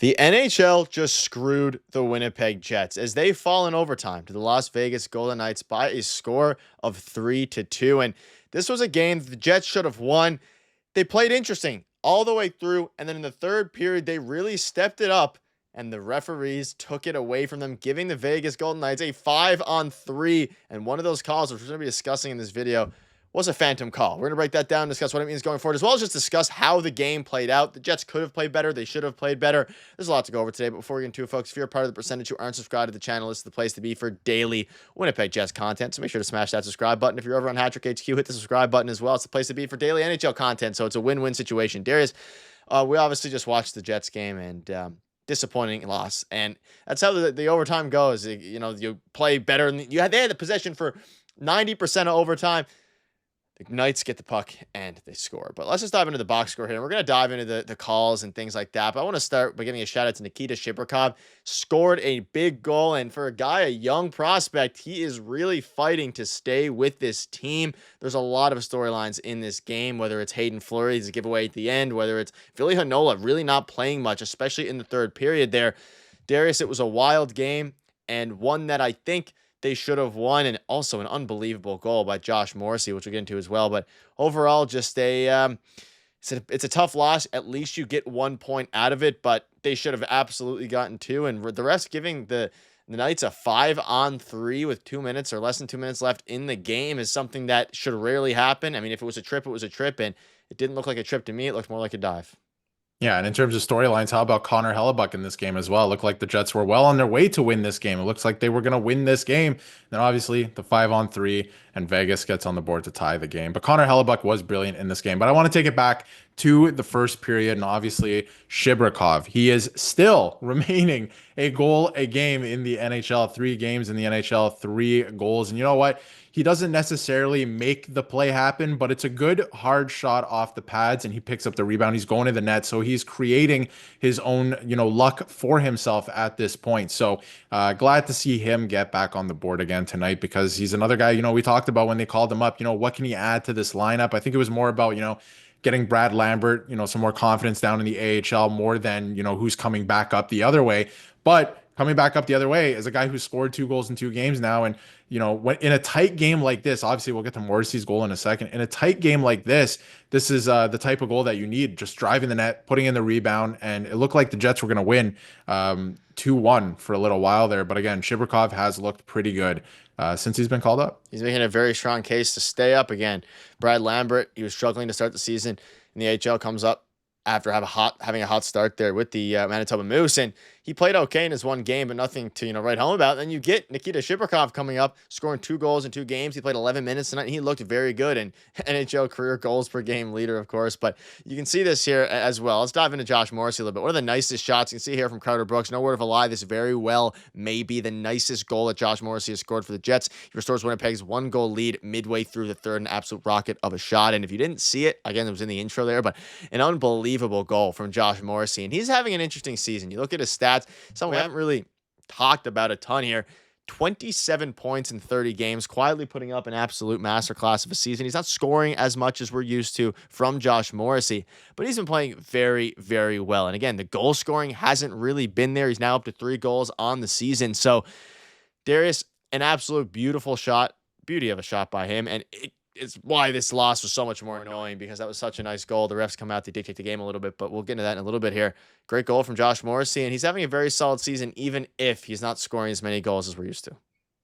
The NHL just screwed the Winnipeg Jets as they fall in overtime to the Las Vegas Golden Knights by a score of 3-2. And this was a game the Jets should have won. They played interesting all the way through, and then in the third period, they really stepped it up, and the referees took it away from them, giving the Vegas Golden Knights a 5-on-3. And one of those calls, which we're going to be discussing in this video, was a phantom call. We're going to break that down, discuss what it means going forward, as well as just discuss how the game played out. The Jets could have played better. They should have played better. There's a lot to go over today, but before we get into it, folks, if you're a part of the percentage who aren't subscribed to the channel, this is the place to be for daily Winnipeg Jets content, so make sure to smash that subscribe button. If you're over on Hattrick HQ, hit the subscribe button as well. It's the place to be for daily NHL content, so it's a win-win situation. Darius, we obviously just watched the Jets game, and disappointing loss, and that's how the overtime goes. You know, you play better, and they had the possession for 90% of overtime. The Knights get the puck and they score. But let's just dive into the box score here. We're going to dive into the calls and things like that. But I want to start by giving a shout out to Nikita Chibrikov. Scored a big goal. And for a guy, a young prospect, he is really fighting to stay with this team. There's a lot of storylines in this game, whether it's Hayden Fleury's giveaway at the end, whether it's Ville Heinola really not playing much, especially in the third period there. Darius, it was a wild game and one that I think they should have won, and also an unbelievable goal by Josh Morrissey, which we'll get into as well. But overall, just it's a tough loss. At least you get 1 point out of it, but they should have absolutely gotten two. And the rest giving the Knights a 5-on-3 with 2 minutes or less than 2 minutes left in the game is something that should rarely happen. I mean, if it was a trip, it was a trip, and it didn't look like a trip to me. It looked more like a dive. Yeah, and in terms of storylines, how about Connor Hellebuyck in this game as well? It looked like the Jets were well on their way to win this game. It looks like they were going to win this game. Then obviously the 5-on-3 and Vegas gets on the board to tie the game. But Connor Hellebuyck was brilliant in this game. But I want to take it back to the first period, and obviously Chibrikov. He is still remaining a goal a game in the NHL. 3 games in the NHL, 3 goals. And you know what? He doesn't necessarily make the play happen, but it's a good hard shot off the pads, and he picks up the rebound. He's going to the net, so he's creating his own, luck for himself at this point. So glad to see him get back on the board again tonight, because he's another guy, we talked about when they called him up, what can he add to this lineup? I think it was more about, getting Brad Lambert, some more confidence down in the AHL more than, who's coming back up the other way. But coming back up the other way is a guy who scored 2 goals in 2 games now. And, when in a tight game like this, obviously we'll get to Morrissey's goal in a second. In a tight game like this is the type of goal that you need, just driving the net, putting in the rebound. And it looked like the Jets were going to win 2-1 for a little while there. But again, Chibrikov has looked pretty good since he's been called up. He's making a very strong case to stay up again. Brad Lambert, he was struggling to start the season in the AHL, comes up after having a hot start there with the Manitoba Moose, and he played okay in his one game, but nothing to write home about. Then you get Nikita Chibrikov coming up, scoring 2 goals in 2 games. He played 11 minutes tonight, and he looked very good, and NHL career goals per game leader, of course. But you can see this here as well. Let's dive into Josh Morrissey a little bit. One of the nicest shots you can see here from Carter Brooks. No word of a lie, this very well may be the nicest goal that Josh Morrissey has scored for the Jets. He restores Winnipeg's 1-goal lead midway through the third, an absolute rocket of a shot. And if you didn't see it, again, it was in the intro there, but an unbelievable goal from Josh Morrissey, and he's having an interesting season. You look at his stats, something we haven't really talked about a ton here. 27 points in 30 games, quietly putting up an absolute masterclass of a season. He's not scoring as much as we're used to from Josh Morrissey, but he's been playing very, very well. And again, the goal scoring hasn't really been there. He's now up to 3 goals on the season. So Darius, an absolute beautiful shot, beauty of a shot by him, and it's why this loss was so much more annoying, because that was such a nice goal. The refs come out to dictate the game a little bit, but we'll get into that in a little bit here. Great goal from Josh Morrissey, and he's having a very solid season, even if he's not scoring as many goals as we're used to.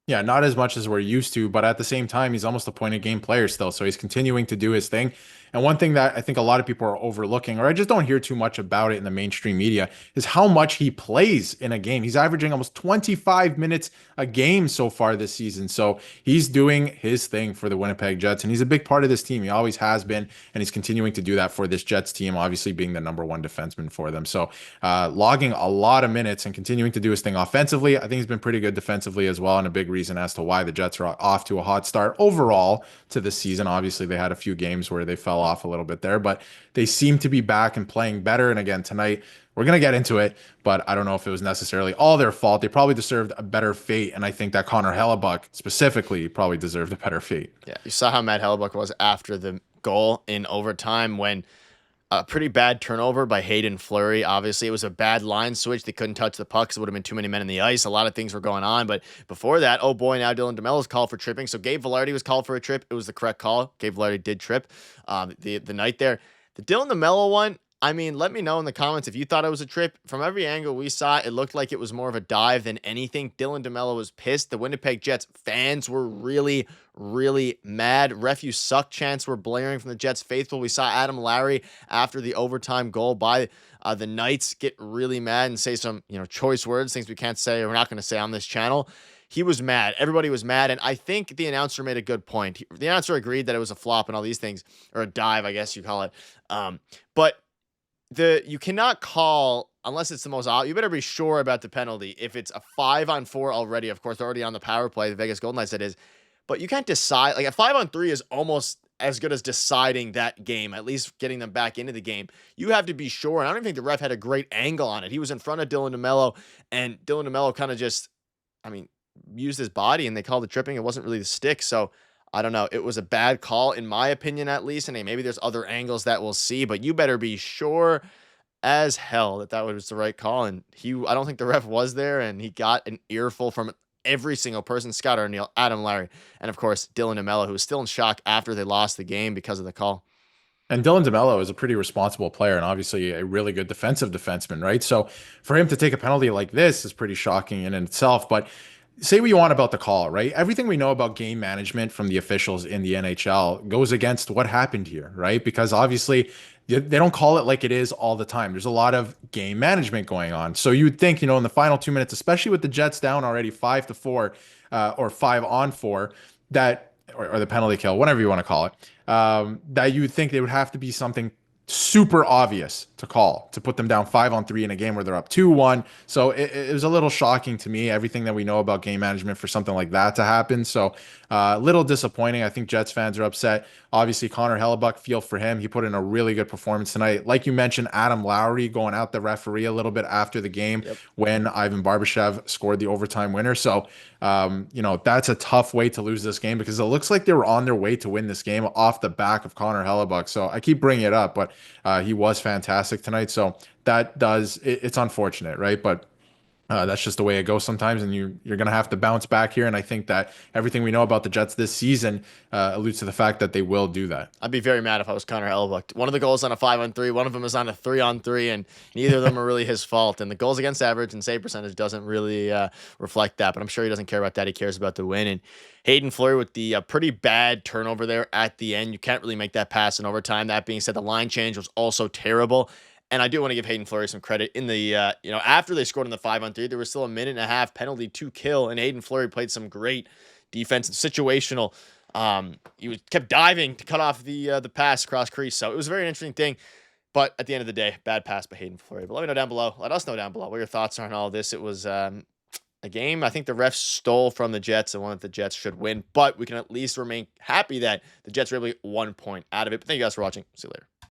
Yeah, not as much as we're used to, but at the same time, he's almost a point-of-game player still, so he's continuing to do his thing. And one thing that I think a lot of people are overlooking, or I just don't hear too much about it in the mainstream media, is how much he plays in a game. He's averaging almost 25 minutes a game so far this season. So he's doing his thing for the Winnipeg Jets, and he's a big part of this team. He always has been, and he's continuing to do that for this Jets team, obviously being the #1 defenseman for them. So logging a lot of minutes and continuing to do his thing offensively. I think he's been pretty good defensively as well, and a big reason as to why the Jets are off to a hot start overall to this season. Obviously, they had a few games where they fell off a little bit there, but they seem to be back and playing better. And again, tonight, we're going to get into it, but I don't know if it was necessarily all their fault. They probably deserved a better fate, and I think that Connor Hellebuyck specifically probably deserved a better fate. Yeah, you saw how mad Hellebuyck was after the goal in overtime when A pretty bad turnover by Hayden Fleury. Obviously, it was a bad line switch. They couldn't touch the puck, so it would have been too many men in the ice. A lot of things were going on. But before that, oh boy, now Dylan DeMello's called for tripping. So Gabe Vilardi was called for a trip. It was the correct call. Gabe Vilardi did trip the night there. The Dylan DeMello one, I mean, let me know in the comments if you thought it was a trip. From every angle we saw, it looked like it was more of a dive than anything. Dylan DeMello was pissed. The Winnipeg Jets fans were really, really mad. Ref you suck chants were blaring from the Jets faithful. We saw Adam Lowry after the overtime goal by the Knights get really mad and say some, choice words, things we can't say or we're not going to say on this channel. He was mad. Everybody was mad. And I think the announcer made a good point. The announcer agreed that it was a flop and all these things, or a dive, I guess you call it. But you cannot call unless it's the most obvious. You better be sure about the penalty. If it's a 5-on-4 already, of course, they're already on the power play. The Vegas Golden Knights, that is. But you can't decide. Like a 5-on-3 is almost as good as deciding that game, at least getting them back into the game. You have to be sure. And I don't even think the ref had a great angle on it. He was in front of Dylan DeMello, and Dylan DeMello kind of just, used his body, and they called it tripping. It wasn't really the stick. So I don't know. It was a bad call, in my opinion, at least. And maybe there's other angles that we'll see, but you better be sure as hell that was the right call. And I don't think the ref was there, and he got an earful from every single person: Scott Arniel, Adam Lowry, and of course, Dylan DeMello, who was still in shock after they lost the game because of the call. And Dylan DeMello is a pretty responsible player and obviously a really good defensive defenseman, right? So for him to take a penalty like this is pretty shocking in itself. But say what you want about the call, right? Everything we know about game management from the officials in the NHL goes against what happened here, right? Because obviously they don't call it like it is all the time. There's a lot of game management going on. So you would think, in the final 2 minutes, especially with the Jets down already 5-4 or 5-on-4, that or the penalty kill, whatever you want to call it, that you would think they would have to be something super obvious to call to put them down 5-on-3 in a game where they're up 2-1. So it was a little shocking to me, everything that we know about game management for something like that to happen. So a little disappointing. I think Jets fans are upset. Obviously, Connor Hellebuyck, feel for him. He put in a really good performance tonight. Like you mentioned, Adam Lowry going out the referee a little bit after the game when Ivan Barbashev scored the overtime winner. So, that's a tough way to lose this game because it looks like they were on their way to win this game off the back of Connor Hellebuyck. So I keep bringing it up, but he was fantastic tonight. So it's unfortunate, right? But that's just the way it goes sometimes, and you're going to have to bounce back here. And I think that everything we know about the Jets this season alludes to the fact that they will do that. I'd be very mad if I was Connor Hellebuyck. One of the goals on a 5-on-3, one of them is on a 3-on-3, and neither of them are really his fault. And the goals against average and save percentage doesn't really reflect that, but I'm sure he doesn't care about that. He cares about the win. And Hayden Fleury with the pretty bad turnover there at the end. You can't really make that pass in overtime. That being said, the line change was also terrible. And I do want to give Hayden Fleury some credit. In the, after they scored in the 5-on-3, there was still a minute and a half penalty to kill, and Hayden Fleury played some great defensive situational. He kept diving to cut off the pass across crease. So it was a very interesting thing. But at the end of the day, bad pass by Hayden Fleury. But let me know down below. Let us know down below what your thoughts are on all of this. It was a game I think the refs stole from the Jets and one that the Jets should win. But we can at least remain happy that the Jets were able to get 1 point out of it. But thank you guys for watching. See you later.